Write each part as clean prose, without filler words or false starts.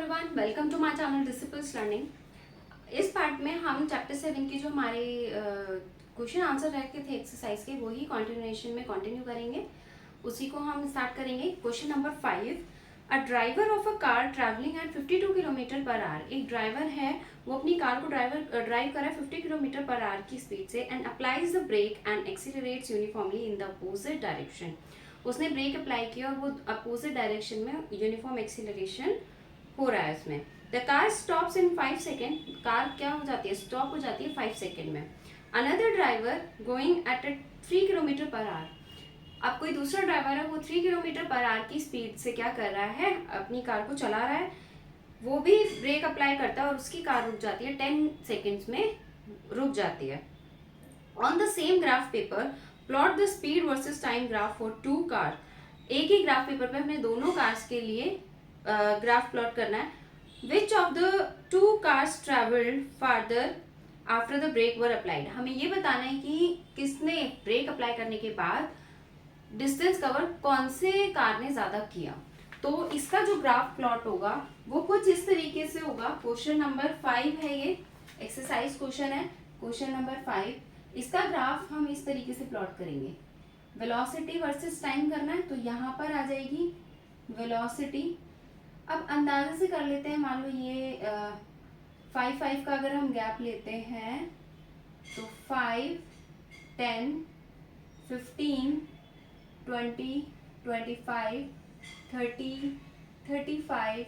Everyone, welcome to my channel disciples learning. इस part में हम चैप्टर 7 की जो हमारे क्वेश्चन आंसर रखे थे एक्सरसाइज के, वही कंटिन्यूएशन में कंटिन्यू करेंगे। उसी को हम स्टार्ट करेंगे। Question number 5, a driver of a car travelling eight 52 kilometre पर आवर। एक ड्राइवर है, वो अपनी कार को ड्राइव कर रहा है 50 किलोमीटर पर आवर की स्पीड से, and applies the brake and accelerates uniformly in the opposite direction. उसने ब्रेक अप्लाई किया और वो अपोजिट डायरेक्शन में यूनिफॉर्म एक्सीलरेशन हो रहा है उसमें। The car stops in 5 second. Car क्या हो जाती है, स्टॉप हो जाती है 5 सेकेंड में। Another driver going at 3 kilometre पर आवर। अब कोई दूसरा ड्राइवर है, वो 3 किलोमीटर पर आवर की स्पीड से क्या कर रहा है, अपनी कार को चला रहा है। वो भी ब्रेक अप्लाई करता है और उसकी कार रुक जाती है, 10 सेकेंड्स में रुक जाती है। On the same graph paper plot the speed versus time graph for two car. एक ही ग्राफ पेपर पे हमें दोनों कार्स के लिए ग्राफ प्लॉट करना है। Which of the two cars travelled farther after the brake were applied. हमें ये बताना है कि किसने ब्रेक अप्लाई करने के बाद डिस्टेंस कवर कौन से कार ने ज्यादा किया। तो इसका जो ग्राफ प्लॉट होगा वो कुछ इस तरीके से होगा। क्वेश्चन नंबर 5 है, ये एक्सरसाइज क्वेश्चन है, क्वेश्चन नंबर 5। इसका ग्राफ हम इस तरीके से प्लॉट करेंगे। वेलोसिटी वर्सेस टाइम करना है, तो यहाँ पर आ जाएगी वेलोसिटी। अब अंदाजे से कर लेते हैं, मान लो ये 5 का अगर हम गैप लेते हैं तो 5, 10, 15, 20, 25, 30, 35,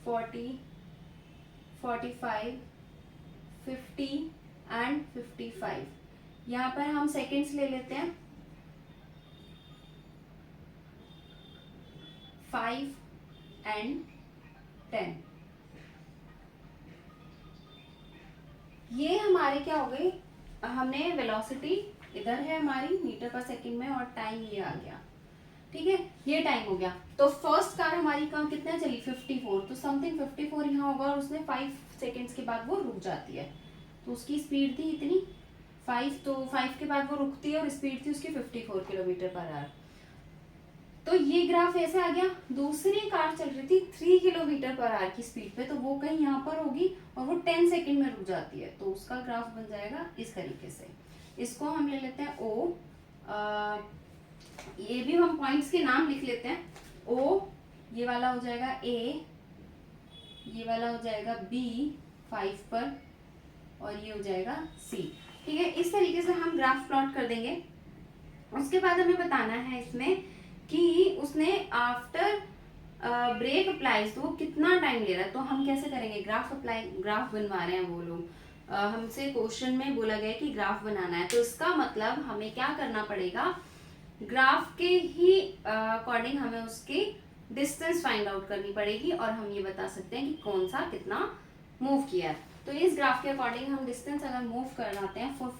40, 45, 50 एंड 55। यहाँ पर हम सेकेंड्स ले लेते हैं, 5 एंड 10। ये हमारे क्या हो गई, हमने वेलोसिटी इधर है हमारी मीटर पर सेकंड में और टाइम ये आ गया, ठीक है, ये टाइम हो गया। तो फर्स्ट कार हमारी कहाँ कितना चली, 54, तो समथिंग 54 यहाँ होगा और उसने 5 सेकेंड्स के बाद वो रुक जाती है। तो उसकी स्पीड थी इतनी 5, तो 5 के बाद वो रुकती है और स्पीड थी उसकी 54 किलोमीटर पर आवर। तो ये ग्राफ ऐसे आ गया। दूसरी कार चल रही थी 3 किलोमीटर पर आवर की स्पीड पे, तो वो कहीं यहाँ पर होगी और वो 10 सेकेंड में रुक जाती है, तो उसका ग्राफ बन जाएगा इस तरीके से। इसको हम ले लेते हैं O। ये भी हम पॉइंट्स के नाम लिख लेते हैं। O, ये वाला हो जाएगा A, ये वाला हो जाएगा B 5 पर, और ये हो जाएगा C। ठीक है, इस तरीके से हम ग्राफ प्लॉट कर देंगे। उसके बाद हमें बताना है इसमें कि उसने आफ्टर ब्रेक अप्लाइज तो वो कितना टाइम ले रहा है। तो हम कैसे करेंगे, ग्राफ बनवा रहे हैं वो लोग, हमसे क्वेश्चन में बोला गया कि ग्राफ बनाना है, तो इसका मतलब हमें क्या करना पड़ेगा, ग्राफ के ही अकॉर्डिंग हमें उसकी डिस्टेंस फाइंड आउट करनी पड़ेगी और हम ये बता सकते हैं कि कौन सा कितना मूव किया है। तो इस ग्राफ के अकॉर्डिंग हम डिस्टेंस अगर मूव करवाते हैं फॉर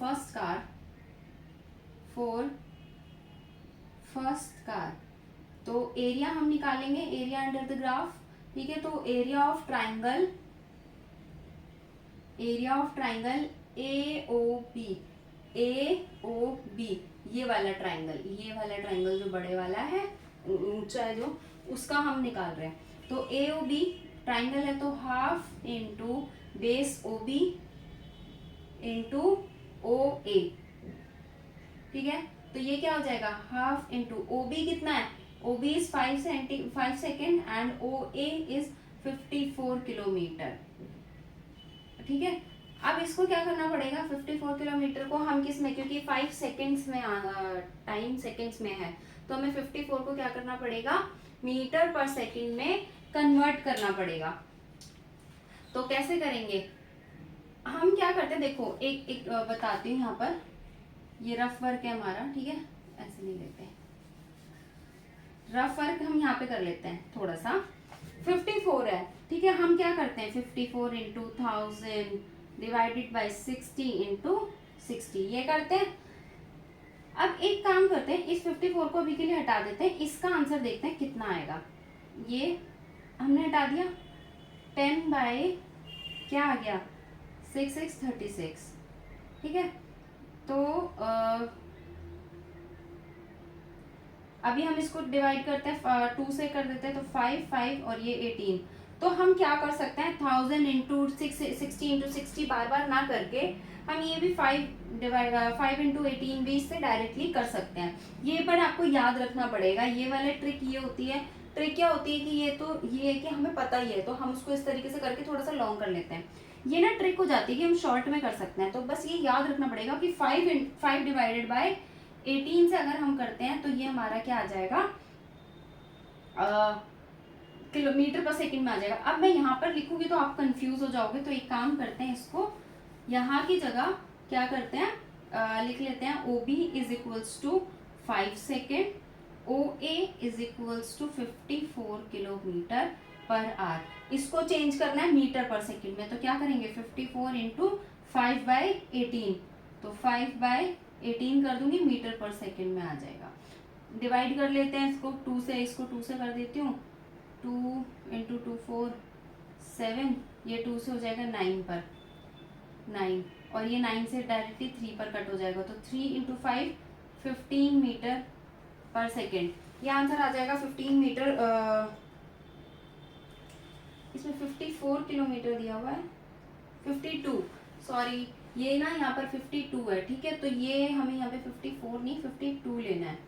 फर्स्ट कार, तो एरिया हम निकालेंगे, एरिया अंडर द ग्राफ। ठीक है, तो एरिया ऑफ ट्राइंगल AOB, ये वाला ट्राइंगल जो बड़े वाला है, ऊंचा है जो, उसका हम निकाल रहे हैं। तो AOB ट्राइंगल है, तो half into base OB into OA। ठीक है, तो ये क्या हो जाएगा, हाफ इंटू OB कितना है, OB is 5 second and OA is 54 kilometre. ठीक है, अब इसको क्या करना पड़ेगा, 54 किलोमीटर को हम किस में, क्योंकि 5 सेकेंड्स में टाइम सेकेंड्स में है, तो हमें 54 को क्या करना पड़ेगा, मीटर पर सेकेंड में कन्वर्ट करना पड़ेगा। तो कैसे करेंगे, हम क्या करते हैं, देखो एक बताती हूँ। यहाँ पर ये रफ वर्क है हमारा, ठीक है, ऐसे नहीं लेते, रफ वर्क हम यहाँ पे कर लेते हैं थोड़ा सा। 54 है, ठीक है, हम क्या करते हैं, 54 इंटू 1000 डिवाइडेड बाई 60 इंटू 60, ये करते हैं। अब एक काम करते हैं, इस 54 को अभी के लिए हटा देते हैं, इसका आंसर देखते हैं कितना आएगा। ये हमने हटा दिया, 10 बाई क्या आ गया, 6 36। ठीक है, तो अभी हम इसको डिवाइड करते हैं, 2 से कर देते हैं, तो 5 और ये 18, तो हम क्या कर सकते हैं, 1000 इंटू 60 इंटू 60 बार बार ना करके हम ये भी 5 इंटू 18 भी इससे डायरेक्टली कर सकते हैं। ये पर आपको याद रखना पड़ेगा, ये वाले ट्रिक ये होती है, ट्रिक क्या होती है कि ये है कि हमें पता ही है तो हम उसको इस तरीके से करके थोड़ा सा लॉन्ग कर लेते हैं। ये ना ट्रिक हो जाती है कि हम शॉर्ट में कर सकते हैं। तो बस ये याद रखना पड़ेगा कि 5 डिवाइडेड बाय 18 से अगर हम करते हैं तो ये हमारा क्या आ जाएगा, किलोमीटर पर सेकंड में आ जाएगा। अब मैं यहाँ पर लिखूंगी तो आप कंफ्यूज हो जाओगे, तो एक काम करते हैं, इसको यहाँ की जगह क्या करते हैं, लिख लेते हैं OB is equals to 5 second, OA is equals to 54 kilometre पर आवर। इसको चेंज करना है मीटर पर सेकेंड में, तो क्या करेंगे 54 इंटू 5/18, तो 5/18 कर दूंगी, मीटर पर सेकेंड में आ जाएगा। डिवाइड कर लेते हैं इसको 2 से, इसको 2 से कर देती हूँ, 2 इंटू 2 4 7, ये 2 से हो जाएगा 9 पर, 9, और ये 9 से डायरेक्टली 3 पर कट हो जाएगा, तो 3 इंटू 5 15 मीटर पर सेकेंड। ये आंसर आ जाएगा 15 मीटर, इसमें 54 किलोमीटर दिया हुआ है, 52, सॉरी ये ना यहाँ पर 52 है, ठीक है, तो ये हमें यहाँ पे 54 नहीं 52 लेना है,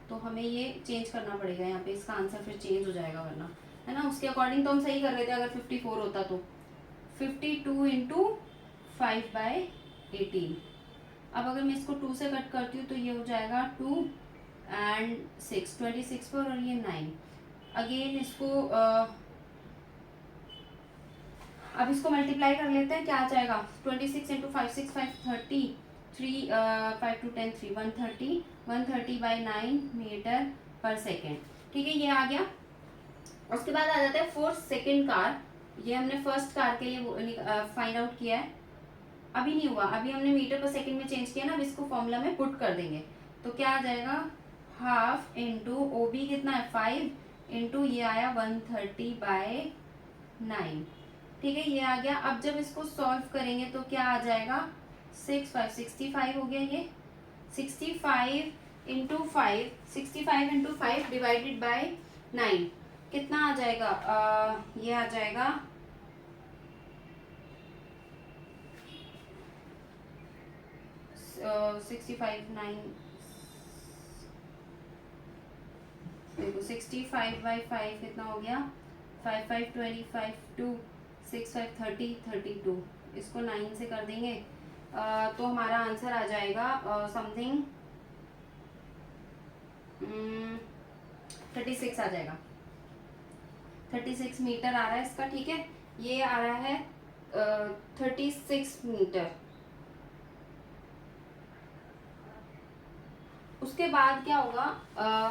तो हमें ये चेंज करना पड़ेगा यहाँ पे, इसका आंसर फिर चेंज हो जाएगा वरना, है ना, उसके अकॉर्डिंग तो हम सही कर रहे थे अगर 54 होता तो। 52 इंटू 5/18, अब अगर मैं इसको 2 से कट करती हूँ तो ये हो जाएगा 2 एंड 6, 26 पर, और ये 9, अगेन इसको अब इसको मल्टीप्लाई कर लेते हैं, क्या आ जाएगा 26 इंटू 5 6 5 30, 3 5 2 10 3 130/9 मीटर पर सेकेंड, ठीक है, ये आ गया। उसके बाद आ जाता है फॉर सेकेंड कार, ये हमने फर्स्ट कार के लिए फाइंड आउट किया है, अभी नहीं हुआ, अभी हमने मीटर पर सेकेंड में चेंज किया ना, अब इसको फॉर्मूला में पुट कर देंगे, तो क्या आ जाएगा हाफ इंटू OB कितना है 5 इंटू ये आया 130/9, ठीक है, ये आ गया। अब जब इसको सॉल्व करेंगे तो क्या आ जाएगा 6 5 65 हो गया, ये 65 इंटू 5, 65 इंटू 5 डिवाइडेड बाय 9 कितना आ जाएगा, ये आ जाएगा 65 9, देखो 65/5 कितना हो गया, 5 5 25 2 6 5 30 32, इसको 9 से कर देंगे, तो हमारा आंसर आ जाएगा समथिंग 36 आ जाएगा, 36 मीटर आ रहा है इसका, ठीक है, ये आ रहा है 36 मीटर। उसके बाद क्या होगा,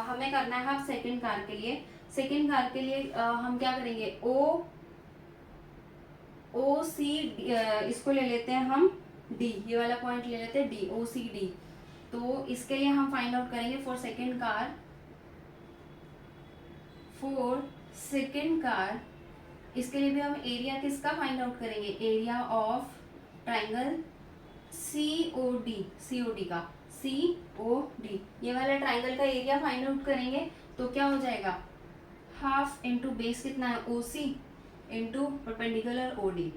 हमें करना है अब सेकंड कार के लिए, सेकंड कार के लिए हम क्या करेंगे OC, इसको ले लेते हैं हम D, ये वाला पॉइंट ले लेते हैं D, OCD, तो इसके लिए हम फाइंड आउट करेंगे फॉर सेकंड कार, इसके लिए भी हम एरिया किसका फाइंड आउट करेंगे, एरिया ऑफ ट्राइंगल COD का, COD, ये वाला ट्राइंगल का एरिया फाइंड आउट करेंगे, तो क्या हो जाएगा हाफ इंटू बेस कितना है OC इंटू परपेंडिकुलर OD,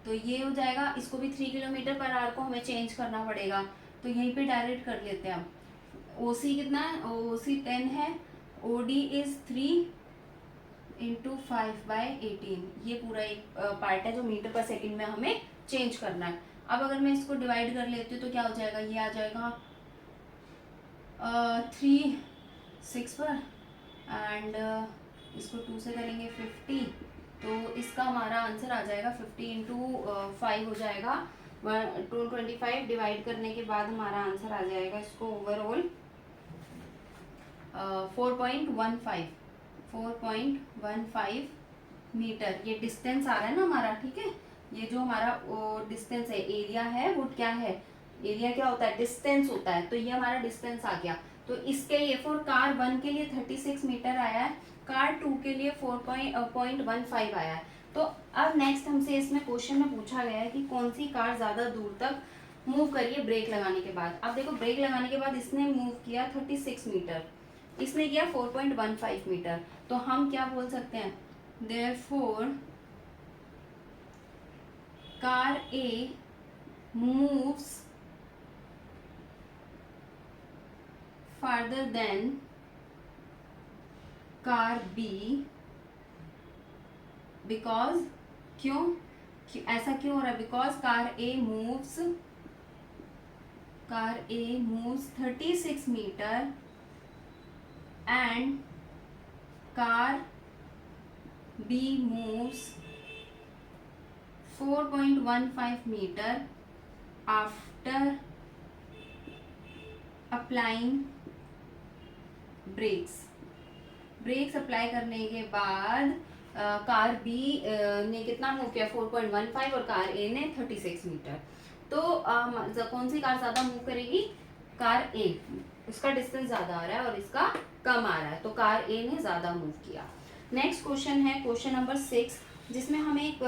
तो ये हो जाएगा, इसको भी 3 किलोमीटर पर आवर को हमें चेंज करना पड़ेगा, तो यहीं पे डायरेक्ट कर लेते हैं हम। OC कितना है, OC 10 है, OD इज 3 इंटू 5/18, ये पूरा एक पार्ट है जो मीटर पर सेकेंड में हमें चेंज करना है। अब अगर मैं इसको डिवाइड कर लेती हूँ तो क्या हो जाएगा, ये आ जाएगा 3 6 पर, एंड इसको 2 से करेंगे 50, तो इसका हमारा आंसर आ जाएगा 50 इंटू 5 हो जाएगा 225, डिवाइड करने के बाद हमारा आंसर आ जाएगा इसको ओवरऑल 4.15 मीटर, ये डिस्टेंस आ रहा है ना हमारा, ठीक है, ये जो हमारा डिस्टेंस है, एरिया है वो क्या है, एरिया क्या होता है डिस्टेंस होता है, तो ये हमारा डिस्टेंस आ गया। तो इसके लिए फॉर कार 1 के लिए 36 मीटर आया है, कार 2 के लिए 4.15 आया है। तो अब नेक्स्ट हमसे इसमें क्वेश्चन में पूछा गया है कि कौन सी कार ज्यादा दूर तक मूव करिए ब्रेक लगाने के बाद। अब देखो ब्रेक लगाने के बाद इसने मूव किया 36 मीटर, इसने किया 4.15 मीटर, तो हम क्या बोल सकते हैं therefore car A moves farther than car B because ऐसा क्यों हो रहा है? Because car A moves 36 metre and car B moves 4.15 metre after applying brakes apply करने के बाद कार बी ने कितना मूव किया? 4.15 और कार ए ने 36 मीटर। तो कौन सी कार ज्यादा मूव करेगी? कार ए। उसका डिस्टेंस ज्यादा आ रहा है और इसका कम आ रहा है, तो कार ए ने ज्यादा मूव किया। नेक्स्ट क्वेश्चन है क्वेश्चन नंबर 6, जिसमें हमें एक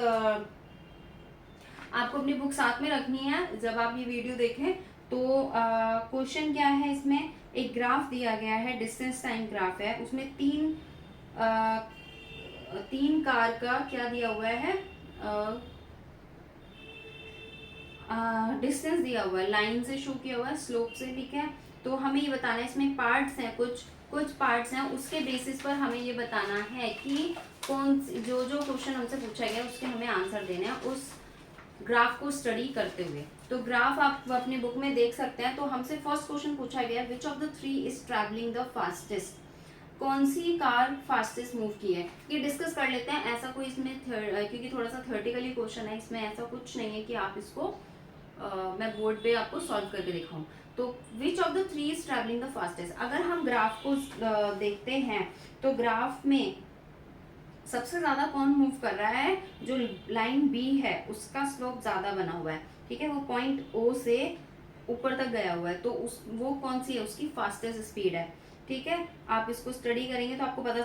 आपको अपनी बुक साथ में रखनी है जब आप ये वीडियो देखें। तो क्वेश्चन क्या है? इसमें एक ग्राफ दिया गया है, डिस्टेंस टाइम ग्राफ है। उसमें तीन कार का क्या दिया हुआ है? डिस्टेंस दिया हुआ है, लाइन से शो किया हुआ है, स्लोप से, ठीक है। तो हमें ये बताना है, इसमें पार्ट्स हैं, कुछ पार्ट्स हैं, उसके बेसिस पर हमें ये बताना है कि कौन जो क्वेश्चन हमसे पूछा गया उसके हमें आंसर देने हैं उस ग्राफ को स्टडी करते हुए। तो ग्राफ आप अपनी बुक में देख सकते हैं। तो हमसे फर्स्ट क्वेश्चन पूछा गया, विच of the three is travelling the fastest? कौन सी कार फास्टेस्ट मूव की है, ये डिस्कस कर लेते हैं। ऐसा कोई इसमें क्योंकि थोड़ा सा थ्योरेटिकली क्वेश्चन है, इसमें ऐसा कुछ नहीं है कि आप इसको मैं बोर्ड पे आपको सॉल्व करके दिखाऊं। तो विच of the three is travelling the fastest? अगर हम ग्राफ को देखते हैं तो ग्राफ में सबसे ज्यादा कौन मूव कर रहा है? जो लाइन बी है उसका स्लोप ज्यादा बना हुआ है, ठीक है। वो पॉइंट ओ से ऊपर तक गया हुआ है, तो वो कौन सी है? उसकी फास्टेस्ट स्पीड है, ठीक है। आप इसको स्टडी करेंगे तो आपको पता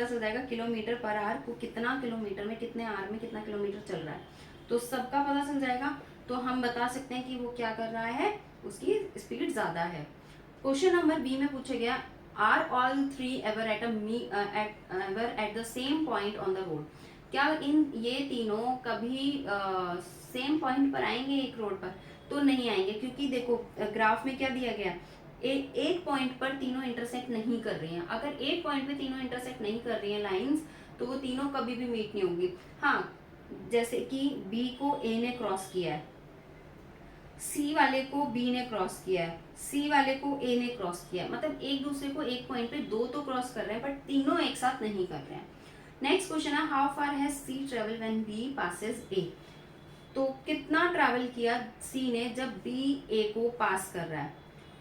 चल जाएगा किलोमीटर पर आवर को कितना किलोमीटर में, कितने आवर में कितना किलोमीटर चल रहा है, तो सबका पता चल जाएगा। तो हम बता सकते हैं कि वो क्या कर रहा है, उसकी स्पीड ज्यादा है। क्वेश्चन नंबर बी में पूछा गया, are all three ever at the same point on the road? क्या ये तीनों कभी सेम पॉइंट पर आएंगे एक रोड पर? तो नहीं आएंगे, क्योंकि देखो ग्राफ में क्या दिया गया, एक पॉइंट पर तीनों इंटरसेक्ट नहीं कर रही हैं। अगर एक पॉइंट पे तीनों इंटरसेक्ट नहीं कर रही हैं लाइंस, तो वो तीनों कभी भी मीट नहीं होंगी। हाँ, जैसे कि बी को ए ने क्रॉस किया है, सी वाले को बी ने क्रॉस किया है, सी वाले को ए ने क्रॉस किया है, मतलब एक दूसरे को एक पॉइंट पे दो तो क्रॉस कर रहे हैं, बट तीनों एक साथ नहीं कर रहे हैं। नेक्स्ट क्वेश्चन है, how far has C travel when B passes A? तो कितना ट्रैवल किया सी ने जब बी ए को पास कर रहा है?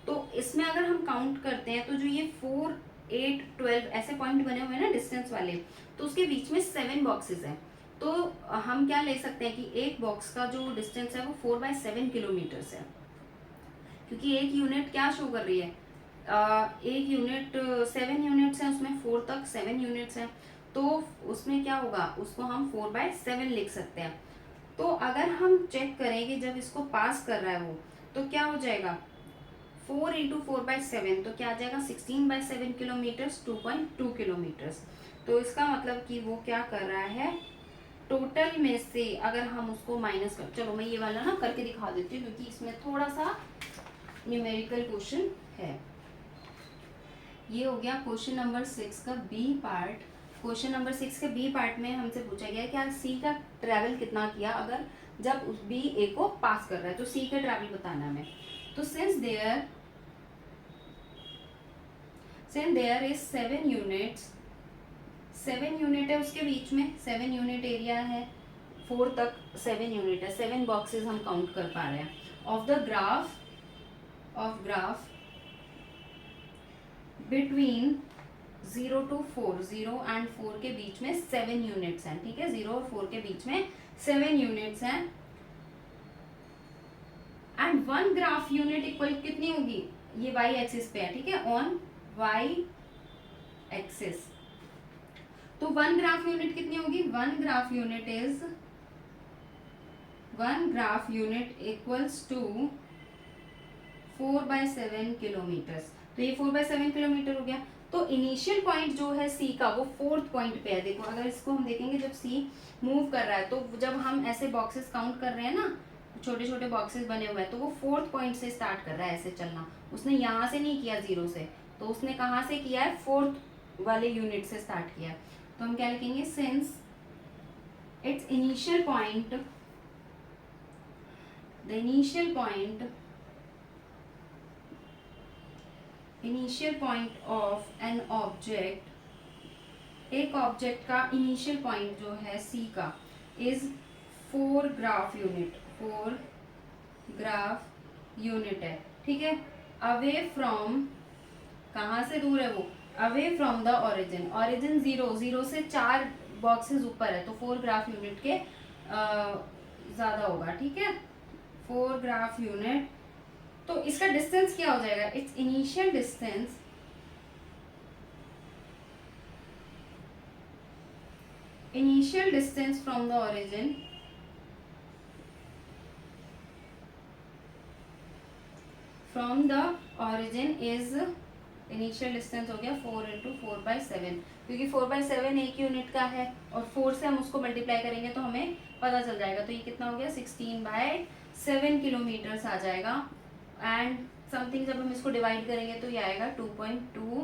तो इसमें अगर हम काउंट करते हैं तो जो ये 4, 8, 12 ऐसे पॉइंट बने हुए हैं ना डिस्टेंस वाले, तो उसके बीच में 7 बॉक्सेस हैं। तो हम क्या ले सकते हैं कि एक बॉक्स का जो डिस्टेंस है वो 4/7 किलोमीटर है, क्योंकि एक यूनिट क्या शो कर रही है, एक यूनिट 7 यूनिट्स हैं, उसमें 4 तक 7 यूनिट्स हैं, तो उसमें क्या होगा, उसको हम 4/7 लिख सकते हैं। तो अगर हम चेक करें कि जब इसको पास कर रहा है वो, तो क्या हो जाएगा, 4 × 4/7, तो क्या आ जाएगा 16/7 किलोमीटर्स, 2.2 किलोमीटर्स। तो इसका मतलब कि वो क्या कर रहा है, टोटल में से अगर हम उसको माइनस कर, चलो मैं ये वाला ना करके दिखा देती हूँ क्योंकि इसमें थोड़ा सा न्यूमेरिकल क्वेश्चन है। ये हो गया क्वेश्चन नंबर 6 का बी पार्ट। क्वेश्चन नंबर 6 के बी पार्ट में हमसे पूछा गया कि सी का ट्रैवल कितना किया अगर जब उस बी ए को पास कर रहा है, तो सी का ट्रैवल बताना हमें। तो since there is 7 units, 7 unit है उसके बीच में, 7 यूनिट एरिया है, 4 तक 7 यूनिट है, 7 बॉक्सेस हम काउंट कर पा रहे हैं। Of graph between 0 to 4, 0 and 4 के बीच में 7 यूनिट्स हैं, ठीक है। 0 और 4 के बीच में 7 यूनिट्स हैं, एंड 1 ग्राफ यूनिट इक्वल कितनी होगी, ये वाई एक्सिस पे है, ठीक है, ऑन वाई एक्सिस। तो 1 ग्राफ यूनिट कितनी होगी, 1 graph unit equals to 4/7 kilometres. तो ये 4/7 किलोमीटर हो गया। तो इनिशियल पॉइंट जो है सी का वो 4th पॉइंट पे है। देखो अगर इसको हम देखेंगे, जब सी मूव कर रहा है तो जब हम ऐसे बॉक्सेस काउंट कर रहे हैं ना, छोटे छोटे बॉक्सेस बने हुए हैं, तो वो 4th पॉइंट से स्टार्ट कर रहा है ऐसे चलना। उसने यहाँ से नहीं किया 0 से, तो उसने कहाँ से किया है, 4th वाले यूनिट से स्टार्ट किया है। तो हम क्या लिखेंगे, since it's initial point, the initial point of an object, एक ऑब्जेक्ट का इनिशियल पॉइंट जो है सी का इज 4 ग्राफ यूनिट है, ठीक है। अवे फ्रॉम, कहाँ से दूर है वो, अवे फ्रॉम द ओरिजिन 0 से 4 बॉक्सेस ऊपर है, तो 4 ग्राफ यूनिट के ज्यादा होगा, ठीक है, 4 ग्राफ यूनिट। तो इसका डिस्टेंस क्या हो जाएगा, it's initial distance from the origin is, initial distance हो गया 4 इंटू 4/7, क्योंकि 4/7 एक यूनिट का है और 4 से हम उसको मल्टीप्लाई करेंगे तो हमें पता चल जाएगा। तो ये कितना हो गया, 16/7 किलोमीटर्स आ जाएगा। एंड समथिंग जब हम इसको डिवाइड करेंगे तो ये आएगा 2.2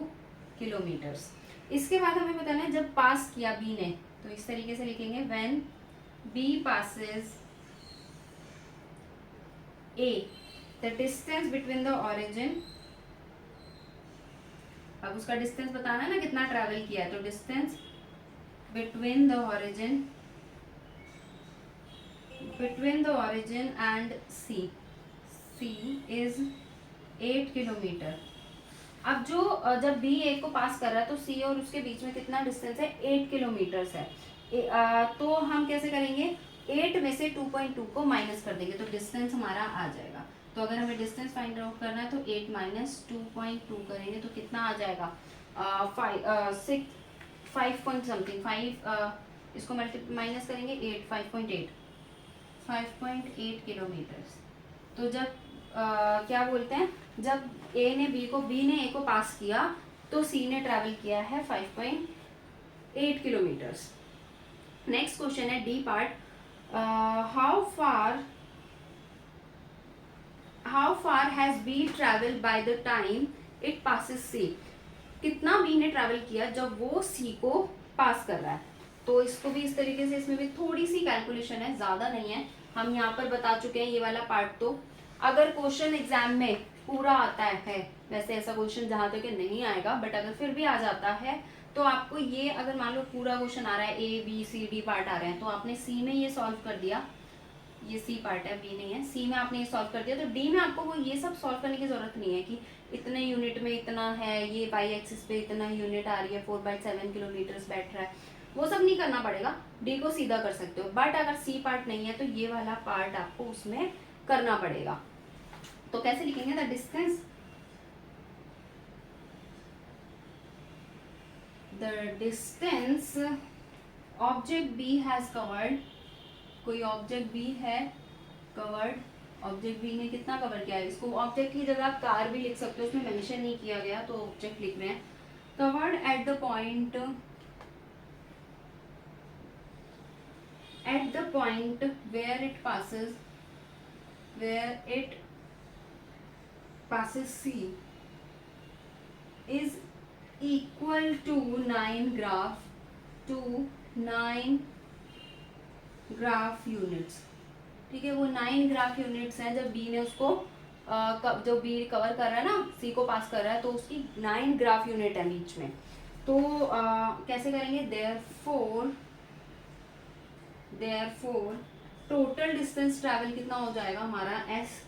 किलोमीटर्स। इसके बाद हमें बताना है जब पास किया बी ने, तो इस तरीके से लिखेंगे, when B passes A, the distance between the origin, अब उसका डिस्टेंस बताना है ना कितना ट्रैवल किया है, तो distance between the origin and C is 8 kilometre. अब जब बी ए को पास कर रहा है तो सी और उसके बीच में कितना डिस्टेंस है, 8 किलोमीटर्स है। तो हम कैसे करेंगे, 8 में से 2.2 को माइनस कर देंगे तो डिस्टेंस हमारा आ जाएगा। तो अगर हमें डिस्टेंस फाइंड आउट करना है तो 8 माइनस 2.2 करेंगे तो कितना आ जाएगा, 5 पॉइंट समथिंग, 5 इसको माइनस करेंगे 8, 5.8 किलोमीटर्स। तो जब क्या बोलते हैं, जब बी ने ए को पास किया तो सी ने ट्रैवल किया है 5.8 किलोमीटर्स। नेक्स्ट क्वेश्चन है D part, how far has B travel by the time it passes C, कितना बी ने ट्रैवल किया जब वो सी को पास कर रहा है। तो इसको भी इस तरीके से, इसमें भी थोड़ी सी कैलकुलेशन है, ज्यादा नहीं है, हम यहाँ पर बता चुके हैं ये वाला पार्ट। तो अगर क्वेश्चन एग्जाम में पूरा आता है, वैसे ऐसा क्वेश्चन जहां तक नहीं आएगा, बट अगर फिर भी आ जाता है तो आपको ये, अगर मान लो पूरा क्वेश्चन आ रहा है, A B C D part आ रहे हैं, तो आपने सी में ये सॉल्व कर दिया, ये सी पार्ट है, बी नहीं है, सी में आपने ये सॉल्व कर दिया, तो डी में आपको वो ये सब सॉल्व करने की जरूरत नहीं है कि इतने यूनिट में इतना है, ये वाई एक्सिस पे इतना यूनिट आ रही है, 4/7 किलोमीटर्स बैठ रहा है, वो सब नहीं करना पड़ेगा, डी को सीधा कर सकते हो। बट अगर सी पार्ट नहीं है तो ये वाला पार्ट आपको उसमें करना पड़ेगा। तो कैसे लिखेंगे, the distance object B has covered, कोई ऑब्जेक्ट बी है कवर्ड, ऑब्जेक्ट बी ने कितना कवर किया है, इसको ऑब्जेक्ट की जगह कार भी लिख सकते हो, उसमें मेंशन नहीं किया गया तो ऑब्जेक्ट लिख रहे हैं। Covered at the point where it passes C is equal to 9 graph units, ठीक है, वो 9 ग्राफ यूनिट्स हैं जब बी ने उसको जो बी कवर कर रहा है ना, सी को पास कर रहा है, तो उसकी 9 ग्राफ यूनिट है बीच में। तो कैसे करेंगे, देयरफॉर टोटल डिस्टेंस ट्रैवल कितना हो जाएगा हमारा, एस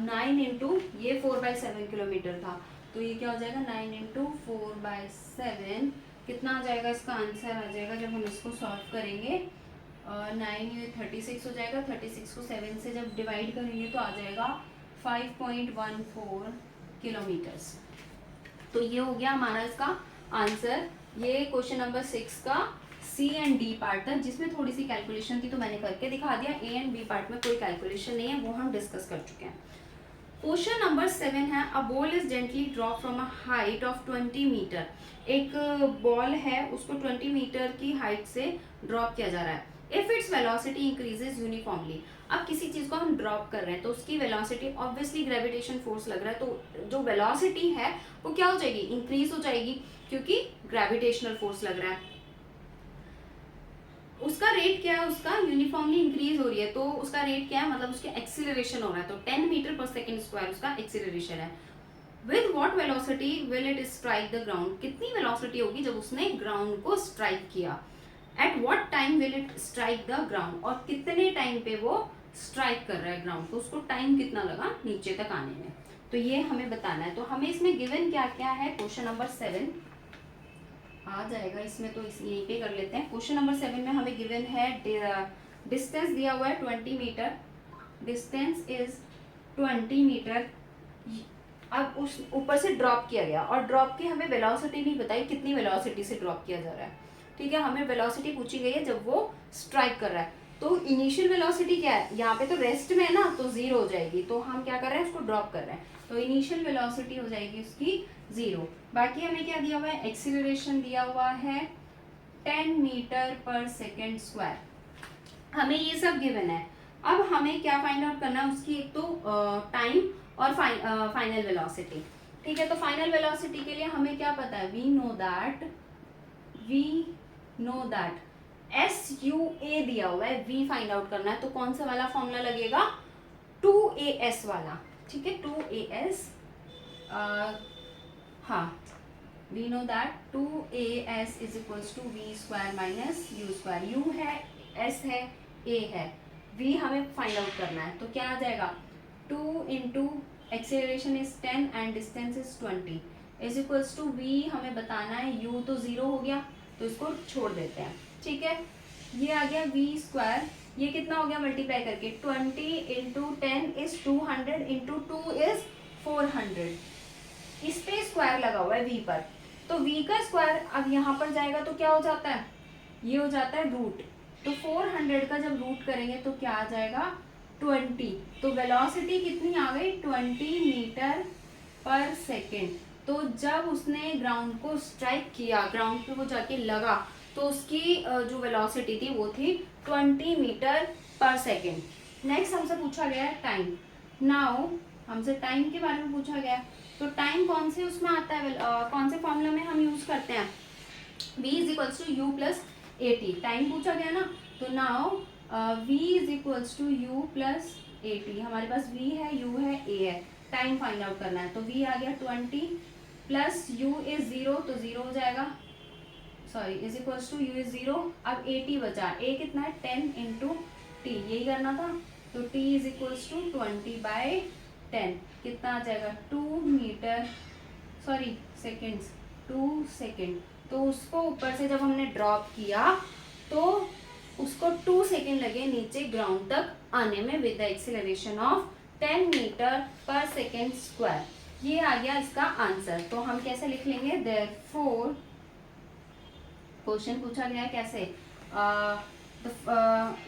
9 इंटू ये 4/7 किलोमीटर था, तो ये क्या हो जाएगा, 9 इंटू 4/7, कितना आ जाएगा, इसका आंसर आ जाएगा जब हम इसको सॉल्व करेंगे, 9 ये 36 हो जाएगा, 36 को 7 से जब डिवाइड करेंगे तो आ जाएगा 5.14 किलोमीटर्स। तो ये हो गया हमारा इसका आंसर। ये क्वेश्चन नंबर 6 का सी एंड डी पार्ट था, जिसमें थोड़ी सी कैलकुलेशन थी तो मैंने करके दिखा दिया। ए एंड बी पार्ट में कोई कैलकुलेशन नहीं है, वो हम डिस्कस कर चुके हैं। क्वेश्चन नंबर 7 है, a ball is gently drop from a height of 20 metre. एक बॉल है, उसको 20 मीटर की हाइट से ड्रॉप किया जा रहा है। If its velocity increases uniformly, अब किसी चीज को हम ड्रॉप कर रहे हैं तो उसकी वेलोसिटी, ऑब्वियसली ग्रेविटेशन फोर्स लग रहा है, तो जो वेलोसिटी है वो क्या हो जाएगी, इंक्रीज हो जाएगी, क्योंकि ग्रेविटेशनल फोर्स लग रहा है। उसका रेट क्या है, उसका यूनिफॉर्मली इंक्रीज हो रही है, तो उसका रेट क्या है, मतलब उसके एक्सीलरेशन हो रहा है, तो 10 मीटर पर सेकेंड स्क्वायर उसका एक्सीलरेशन है। With what velocity will it strike the ground, कितनी वेलोसिटी होगी जब उसने ग्राउंड को स्ट्राइक किया। At what time will it strike the ground, और कितने टाइम पे वो स्ट्राइक कर रहा है ग्राउंड, तो उसको टाइम कितना लगा नीचे तक आने में, तो ये हमें बताना है। तो हमें इसमें गिवन क्या क्या है, क्वेश्चन नंबर 7 आ जाएगा इसमें, तो इस यहीं पे कर लेते हैं। क्वेश्चन नंबर 7 में हमें गिवन है डिस्टेंस दिया हुआ है 20 मीटर, डिस्टेंस इज 20 मीटर। अब उस ऊपर से ड्रॉप किया गया, और ड्रॉप की हमें वेलोसिटी नहीं बताई, कितनी वेलोसिटी से ड्रॉप किया जा रहा है, ठीक है। हमें वेलोसिटी पूछी गई है जब वो स्ट्राइक कर रहा है, तो इनिशियल वेलोसिटी क्या है, यहाँ पे तो रेस्ट में है ना, तो 0 हो जाएगी, तो हम क्या कर रहे हैं, उसको ड्रॉप कर रहे हैं, तो इनिशियल वेलोसिटी हो जाएगी उसकी 0। बाकी हमें क्या दिया हुआ है, एक्सीलरेशन दिया हुआ है 10 मीटर पर सेकेंड स्क्वायर, हमें ये सब गिवन है। अब हमें क्या फाइंड आउट करना है, उसकी एक तो टाइम और फाइनल वेलोसिटी, ठीक है। तो फाइनल वेलोसिटी के लिए हमें क्या पता है, वी नो दैट SUA दिया हुआ है, V फाइंड आउट करना है, तो कौन सा वाला फॉर्मूला लगेगा, 2AS वाला, ठीक है, 2AS। हाँ, we know that 2AS is equals to V square minus U square, U है, S है, A है, V हमें फाइंड आउट करना है, तो क्या आ जाएगा, 2 into acceleration is 10 and distance is 20 is equals to V हमें बताना है, U तो 0 हो गया, तो इसको छोड़ देते हैं, ठीक है। ये आ गया V स्क्वायर, ये कितना हो गया मल्टीप्लाई करके, 20 इंटू 10 इज 200 इंटू 2 इज 400, इस पे स्क्वायर लगा हुआ है V पर, तो V का स्क्वायर अब यहाँ पर जाएगा तो क्या हो जाता है, ये हो जाता है रूट, तो 400 का जब रूट करेंगे तो क्या आ जाएगा 20, तो वेलोसिटी कितनी आ गई 20 मीटर पर सेकेंड। तो जब उसने ग्राउंड को स्ट्राइक किया, ग्राउंड पे वो जाके लगा, तो उसकी जो वेलोसिटी थी वो थी 20 मीटर पर सेकेंड। नेक्स्ट हमसे पूछा गया है टाइम, नाउ हमसे टाइम के बारे में पूछा गया है, तो टाइम कौन से उसमें आता है, कौन से फॉर्मूला में हम यूज करते हैं, v is equals to U plus A T, time पूछा गया ना, तो now v is equals to U plus A T, हमारे पास v है, u है, a है, टाइम फाइंड आउट करना है, तो v आ गया 20 प्लस u इज 0, तो 0 हो जाएगा, sorry is equals to u is 0, अब ए टी बचा, a कितना है 10 इंटू टी, यही करना था, तो t इज इक्वल्स टू 20/10, कितना आ जाएगा 2 मीटर, सॉरी सेकेंड्स, 2 सेकेंड, तो उसको ऊपर से जब हमने ड्रॉप किया तो उसको 2 सेकेंड लगे नीचे ग्राउंड तक आने में with the acceleration of 10 metre पर सेकेंड स्क्वायर, ये आ गया इसका आंसर। तो हम कैसे लिख लेंगे, देयरफॉर क्वेश्चन पूछा गया कैसे,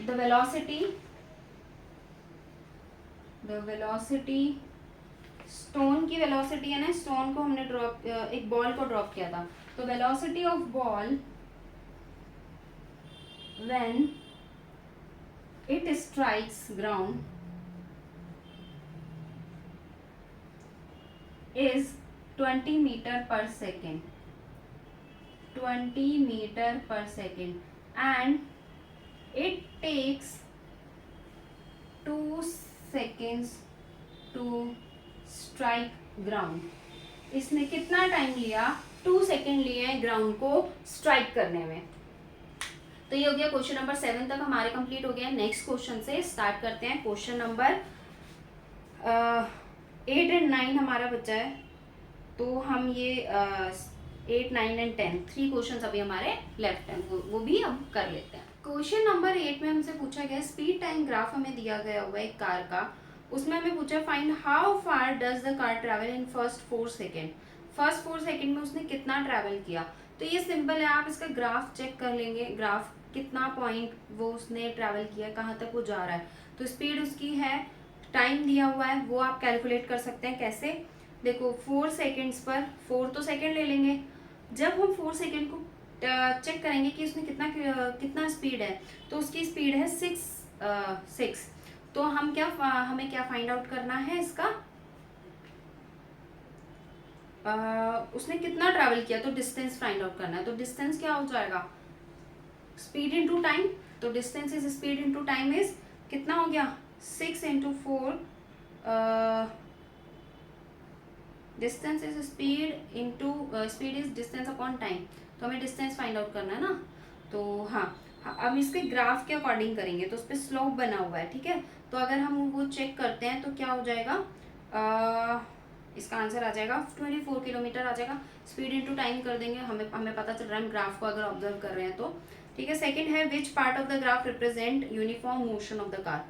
द वेलोसिटी, स्टोन की वेलोसिटी है ना, स्टोन को हमने ड्रॉप, एक बॉल को ड्रॉप किया था, तो velocity of ball when it strikes ground is 20 metre पर सेकेंड, 20 मीटर पर second, and it takes 2 seconds to strike ground, इसने कितना टाइम लिया, 2 सेकेंड लिए हैं ग्राउंड को स्ट्राइक करने में। तो ये हो गया क्वेश्चन नंबर 7 तक हमारे कंप्लीट हो गया। नेक्स्ट क्वेश्चन से स्टार्ट करते हैं, क्वेश्चन नंबर 8 एंड 9 हमारा बचा है, तो हम ये 8, 9 एंड 10 3 क्वेश्चन अभी हमारे लेफ्ट हैं, वो भी हम कर लेते हैं। क्वेश्चन नंबर 8 में हमसे पूछा गया स्पीड टाइम ग्राफ हमें दिया गया हुआ है एक कार का, उसमें हमें पूछा find how far does the car travel in first 4 second, first 4 second में उसने कितना ट्रैवल किया। तो ये सिंपल है, आप इसका ग्राफ चेक कर लेंगे, ग्राफ कितना पॉइंट वो उसने ट्रैवल किया, कहाँ तक वो जा रहा है। तो स्पीड उसकी है टाइम दिया हुआ है वो आप कैलकुलेट कर सकते हैं। कैसे? देखो 4 सेकेंड्स पर 4 तो सेकेंड ले लेंगे। जब हम 4 सेकेंड को चेक करेंगे कि उसमें कितना स्पीड है, तो उसकी स्पीड है 6। तो हमें क्या फाइंड आउट करना है इसका, उसने कितना ट्रैवल किया, तो डिस्टेंस फाइंड आउट करना है। तो डिस्टेंस क्या हो जाएगा, स्पीड इनटू टाइम। तो distance is speed into time is कितना हो गया, 6 into 4। Distance is speed into speed is distance upon time. तो हमें डिस्टेंस फाइंड आउट करना है ना। तो हाँ, अब इसके ग्राफ के अकॉर्डिंग करेंगे, तो उस पर स्लोप बना हुआ है, ठीक है। तो अगर हम वो चेक करते हैं तो क्या हो जाएगा, इसका आंसर आ जाएगा 24 किलोमीटर आ जाएगा। स्पीड इनटू टाइम कर देंगे, हमें पता चल रहा है हम ग्राफ को अगर ऑब्जर्व कर रहे हैं तो, ठीक है। सेकंड है which part of the graph represent uniform motion of the car.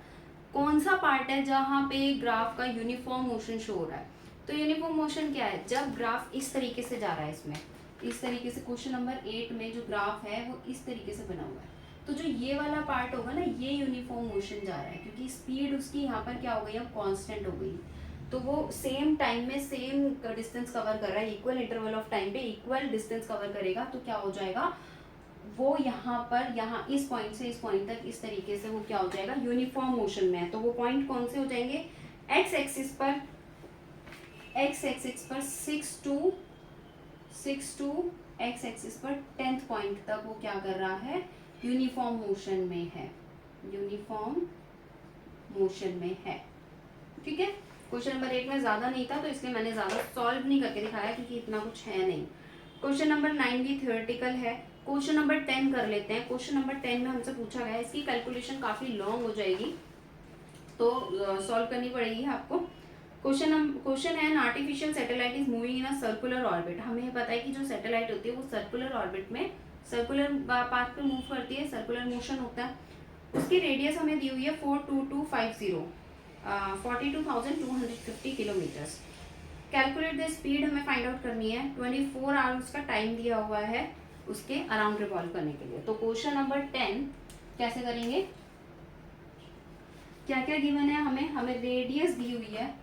कौन सा पार्ट है जहाँ पे ग्राफ का यूनिफॉर्म मोशन शो हो रहा है। तो यूनिफॉर्म मोशन क्या है, जब ग्राफ इस तरीके से जा रहा है, इसमें इस तरीके से क्वेश्चन नंबर 8 में जो ग्राफ है वो इस तरीके से बना हुआ है। तो जो ये वाला पार्ट होगा ना, ये यूनिफॉर्म मोशन जा रहा है, क्योंकि स्पीड उसकी यहाँ पर क्या हो गई, अब कांस्टेंट हो गई। तो वो सेम टाइम में सेम डिस्टेंस कवर कर रहा है, इक्वल इंटरवल ऑफ टाइम पे इक्वल डिस्टेंस कवर करेगा। तो क्या हो जाएगा, वो यहाँ इस पॉइंट से इस पॉइंट तक इस तरीके से वो क्या हो जाएगा, यूनिफॉर्म मोशन में है। तो वो पॉइंट कौन से हो जाएंगे, एक्स एक्सिस पर 6 टू एक्स एक्सिस पर 10th पॉइंट तक वो क्या कर रहा है, यूनिफॉर्म मोशन में है, यूनिफॉर्म मोशन में है, ठीक है। क्वेश्चन नंबर 8 में ज्यादा नहीं था, तो इसलिए मैंने ज्यादा सॉल्व नहीं करके दिखाया, क्योंकि इतना कुछ है नहीं। क्वेश्चन नंबर 9 भी थ्योरेटिकल है। क्वेश्चन नंबर 10 कर लेते हैं। क्वेश्चन नंबर 10 में हमसे पूछा गया है, इसकी कैलकुलेशन काफी लॉन्ग हो जाएगी, तो सॉल्व करनी पड़ेगी आपको। क्वेश्चन है, an artificial satellite is moving in a circular orbit. हमें पता है कि जो सैटेलाइट होती है वो सर्कुलर ऑर्बिट में सर्कुलर पाथ पे मूव करती है, सर्कुलर मोशन होता है। उसकी रेडियस हमें दी हुई है 42250, 42,250 किलोमीटर्स। कैलकुलेट द स्पीड हमें फाइंड आउट करनी है। 24 आवर्स का टाइम दिया हुआ है उसके अराउंड रिवॉल्व करने के लिए। तो क्वेश्चन नंबर 10 कैसे करेंगे, क्या क्या गिवन है, हमें रेडियस दी हुई है,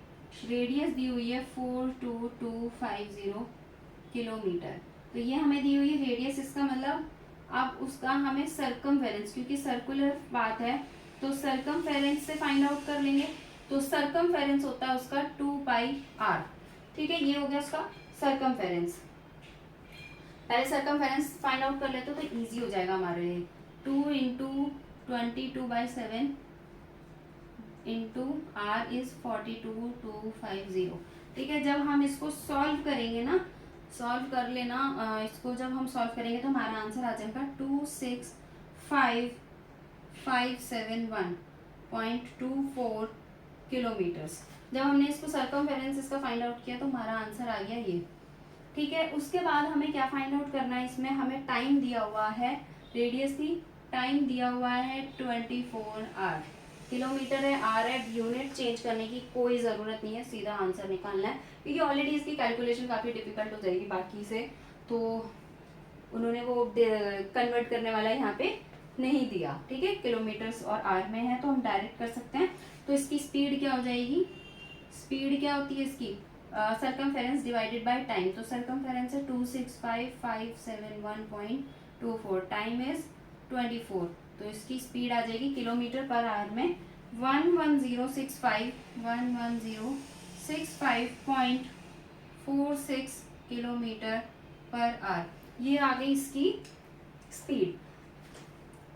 42250 किलोमीटर। तो ये हमें दी हुई है रेडियस, इसका मतलब अब उसका हमें सरकमफेरेंस, क्योंकि सर्कुलर बात है तो सरकमफेरेंस से फाइंड आउट कर लेंगे। तो सरकमफेरेंस होता है उसका 2πr, ठीक है। ये हो गया उसका सरकमफेरेंस। पहले सरकमफेरेंस फाइंड आउट कर लेते तो इजी हो जाएगा हमारे लिए। 2 इंटू 22/7 इंटू आर इज 42,250, ठीक है। जब हम इसको सॉल्व करेंगे ना, सॉल्व कर लेना, इसको जब हम सॉल्व करेंगे तो हमारा आंसर आ जाएगा 265,571.24 किलोमीटर्स। जब हमने इसको सरकमफेरेंस इसका फाइंड आउट किया तो हमारा आंसर आ गया ये, ठीक है। उसके बाद हमें क्या फाइंड आउट करना है, इसमें हमें टाइम दिया हुआ है, रेडियस थी, टाइम दिया हुआ है 24 आवर, किलोमीटर है, आर है, यूनिट चेंज करने की कोई ज़रूरत नहीं है, सीधा आंसर निकालना है, क्योंकि ऑलरेडी इसकी कैलकुलेशन काफ़ी डिफिकल्ट हो जाएगी बाकी से, तो उन्होंने वो कन्वर्ट करने वाला यहाँ पे नहीं दिया, ठीक है। किलोमीटर्स और आर में है तो हम डायरेक्ट कर सकते हैं। तो इसकी स्पीड क्या हो जाएगी, स्पीड क्या होती है इसकी, सरकमफेरेंस डिवाइडेड बाय टाइम। तो सरकमफेरेंस है 265,571.24, टाइम इज 24, तो इसकी स्पीड आ जाएगी किलोमीटर पर आवर में 11065 किलोमीटर पर आवर। ये आ गई इसकी स्पीड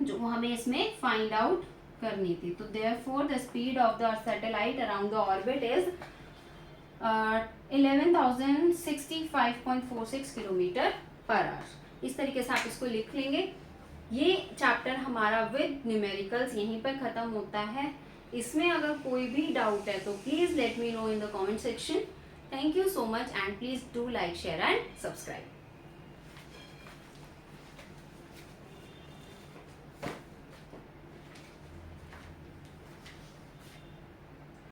जो हमें इसमें फाइंड आउट करनी थी। तो therefore the speed of the satellite around the orbit is 11,065.46 kilometre पर आवर। इस तरीके से आप इसको लिख लेंगे। ये चैप्टर हमारा विद न्यूमेरिकल्स यहीं पर खत्म होता है। इसमें अगर कोई भी डाउट है तो please let me know in the comment section. Thank you so much and please do like, share and subscribe.